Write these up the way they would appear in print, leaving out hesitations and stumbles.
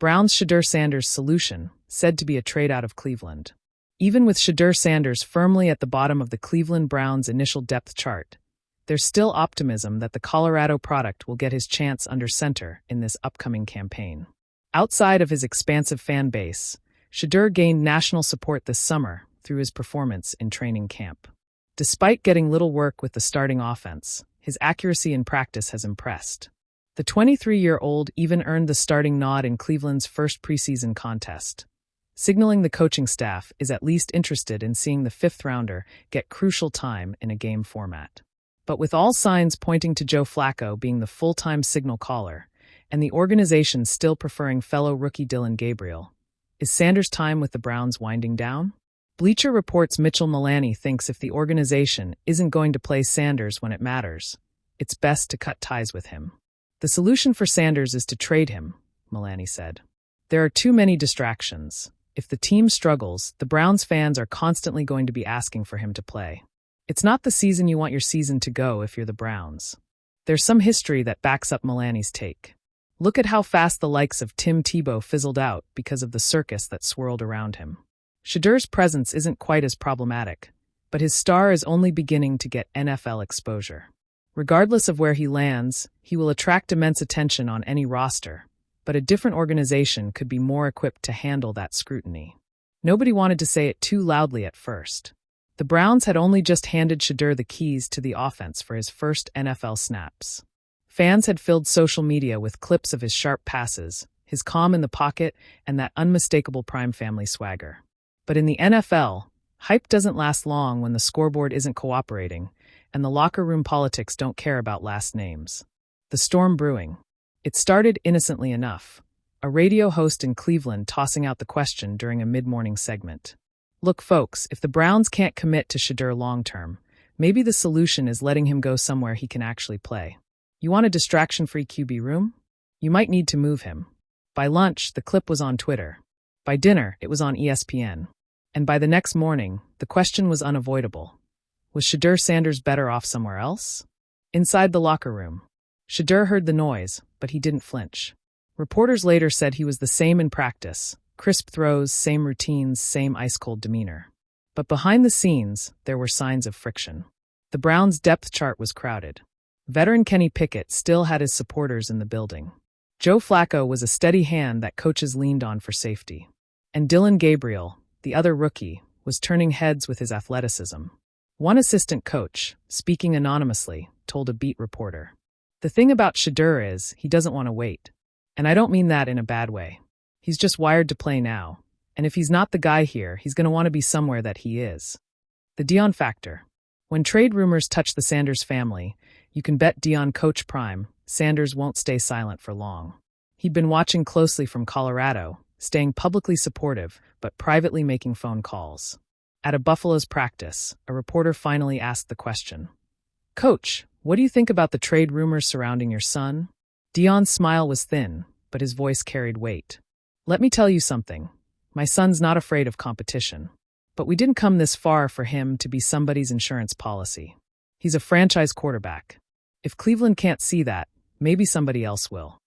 Brown's Shedeur Sanders' solution, said to be a trade out of Cleveland. Even with Shedeur Sanders firmly at the bottom of the Cleveland Browns' initial depth chart, there's still optimism that the Colorado product will get his chance under center in this upcoming campaign. Outside of his expansive fan base, Shedeur gained national support this summer through his performance in training camp. Despite getting little work with the starting offense, his accuracy in practice has impressed. The 23-year-old even earned the starting nod in Cleveland's first preseason contest, signaling the coaching staff is at least interested in seeing the fifth-rounder get crucial time in a game format. But with all signs pointing to Joe Flacco being the full-time signal caller, and the organization still preferring fellow rookie Dillon Gabriel, is Sanders' time with the Browns winding down? Bleacher Report's Mitchell Milani thinks if the organization isn't going to play Sanders when it matters, it's best to cut ties with him. The solution for Sanders is to trade him, Milani said. There are too many distractions. If the team struggles, the Browns fans are constantly going to be asking for him to play. It's not the season you want your season to go if you're the Browns. There's some history that backs up Milani's take. Look at how fast the likes of Tim Tebow fizzled out because of the circus that swirled around him. Shedeur's presence isn't quite as problematic, but his star is only beginning to get NFL exposure. Regardless of where he lands, he will attract immense attention on any roster, but a different organization could be more equipped to handle that scrutiny. Nobody wanted to say it too loudly at first. The Browns had only just handed Shedeur the keys to the offense for his first NFL snaps. Fans had filled social media with clips of his sharp passes, his calm in the pocket, and that unmistakable prime family swagger. But in the NFL, hype doesn't last long when the scoreboard isn't cooperating, and the locker room politics don't care about last names. The storm brewing. It started innocently enough, a radio host in Cleveland tossing out the question during a mid-morning segment. Look, folks, if the Browns can't commit to Shedeur long-term, maybe the solution is letting him go somewhere he can actually play. You want a distraction-free QB room? You might need to move him. By lunch, the clip was on Twitter. By dinner, it was on ESPN. And by the next morning, the question was unavoidable. Was Shedeur Sanders better off somewhere else? Inside the locker room, Shedeur heard the noise, but he didn't flinch. Reporters later said he was the same in practice, crisp throws, same routines, same ice-cold demeanor. But behind the scenes, there were signs of friction. The Browns' depth chart was crowded. Veteran Kenny Pickett still had his supporters in the building. Joe Flacco was a steady hand that coaches leaned on for safety. And Dillon Gabriel, the other rookie, was turning heads with his athleticism. One assistant coach, speaking anonymously, told a beat reporter, "The thing about Shedeur is he doesn't want to wait. And I don't mean that in a bad way. He's just wired to play now. And if he's not the guy here, he's going to want to be somewhere that he is." The Dion factor. When trade rumors touch the Sanders family, you can bet Dion Coach Prime, Sanders won't stay silent for long. He'd been watching closely from Colorado, staying publicly supportive, but privately making phone calls. At a Buffalo's practice, a reporter finally asked the question, "Coach, what do you think about the trade rumors surrounding your son?" Dion's smile was thin, but his voice carried weight. "Let me tell you something. My son's not afraid of competition. But we didn't come this far for him to be somebody's insurance policy. He's a franchise quarterback. If Cleveland can't see that, maybe somebody else will."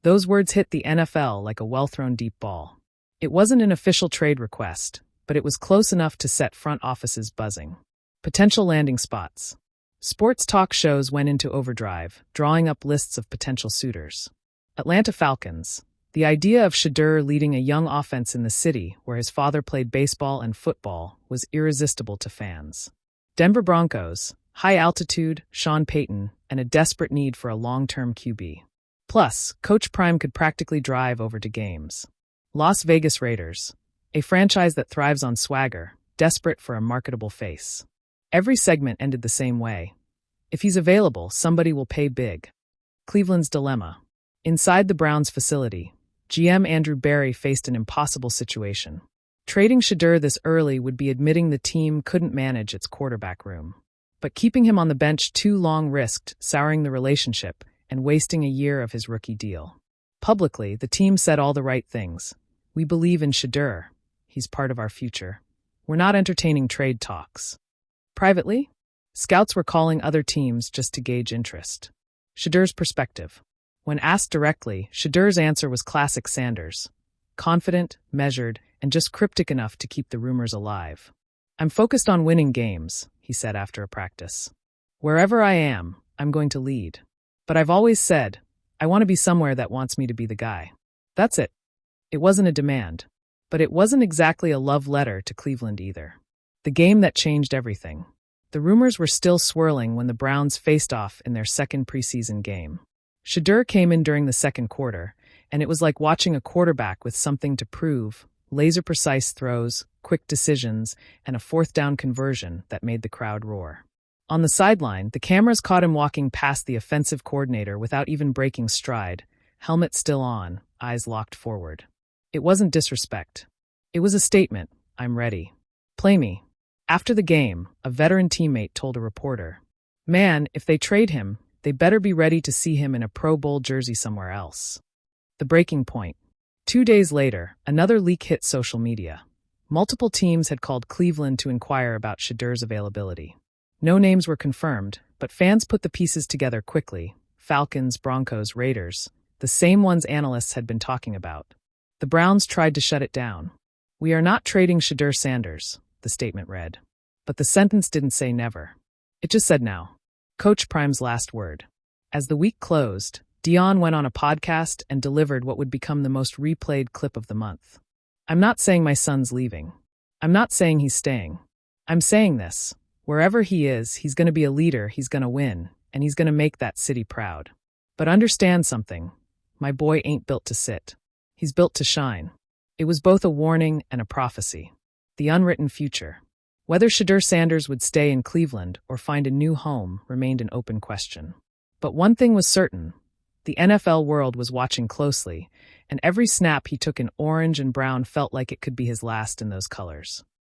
Those words hit the NFL like a well-thrown deep ball. It wasn't an official trade request, but it was close enough to set front offices buzzing. Potential landing spots. Sports talk shows went into overdrive, drawing up lists of potential suitors. Atlanta Falcons. The idea of Shedeur leading a young offense in the city where his father played baseball and football was irresistible to fans. Denver Broncos. High altitude, Sean Payton, and a desperate need for a long-term QB. Plus, Coach Prime could practically drive over to games. Las Vegas Raiders. A franchise that thrives on swagger, desperate for a marketable face. Every segment ended the same way. If he's available, somebody will pay big. Cleveland's dilemma. Inside the Browns facility, GM Andrew Berry faced an impossible situation. Trading Shedeur this early would be admitting the team couldn't manage its quarterback room. But keeping him on the bench too long risked souring the relationship and wasting a year of his rookie deal. Publicly, the team said all the right things. "We believe in Shedeur. He's part of our future. We're not entertaining trade talks." Privately, scouts were calling other teams just to gauge interest. Shedeur's perspective. When asked directly, Shedeur's answer was classic Sanders. confident, measured, and just cryptic enough to keep the rumors alive. "I'm focused on winning games," he said after a practice. "Wherever I am, I'm going to lead. But I've always said, I want to be somewhere that wants me to be the guy." That's it. It wasn't a demand. But it wasn't exactly a love letter to Cleveland either. The game that changed everything. The rumors were still swirling when the Browns faced off in their second preseason game. Shedeur came in during the second quarter, and it was like watching a quarterback with something to prove: laser-precise throws, quick decisions, and a fourth-down conversion that made the crowd roar. On the sideline, the cameras caught him walking past the offensive coordinator without even breaking stride, helmet still on, eyes locked forward. It wasn't disrespect. It was a statement: "I'm ready. Play me." After the game, a veteran teammate told a reporter, "Man, if they trade him, they better be ready to see him in a Pro Bowl jersey somewhere else." The breaking point. 2 days later, another leak hit social media. Multiple teams had called Cleveland to inquire about Shedeur's availability. No names were confirmed, but fans put the pieces together quickly: Falcons, Broncos, Raiders, the same ones analysts had been talking about. The Browns tried to shut it down. "We are not trading Shedeur Sanders," the statement read. But the sentence didn't say never. It just said now. Coach Prime's last word. As the week closed, Dion went on a podcast and delivered what would become the most replayed clip of the month. "I'm not saying my son's leaving. I'm not saying he's staying. I'm saying this: wherever he is, he's going to be a leader, he's going to win, and he's going to make that city proud. But understand something: my boy ain't built to sit. He's built to shine." It was both a warning and a prophecy. The unwritten future. Whether Shedeur Sanders would stay in Cleveland or find a new home remained an open question. But one thing was certain: the NFL world was watching closely, and every snap he took in orange and brown felt like it could be his last in those colors.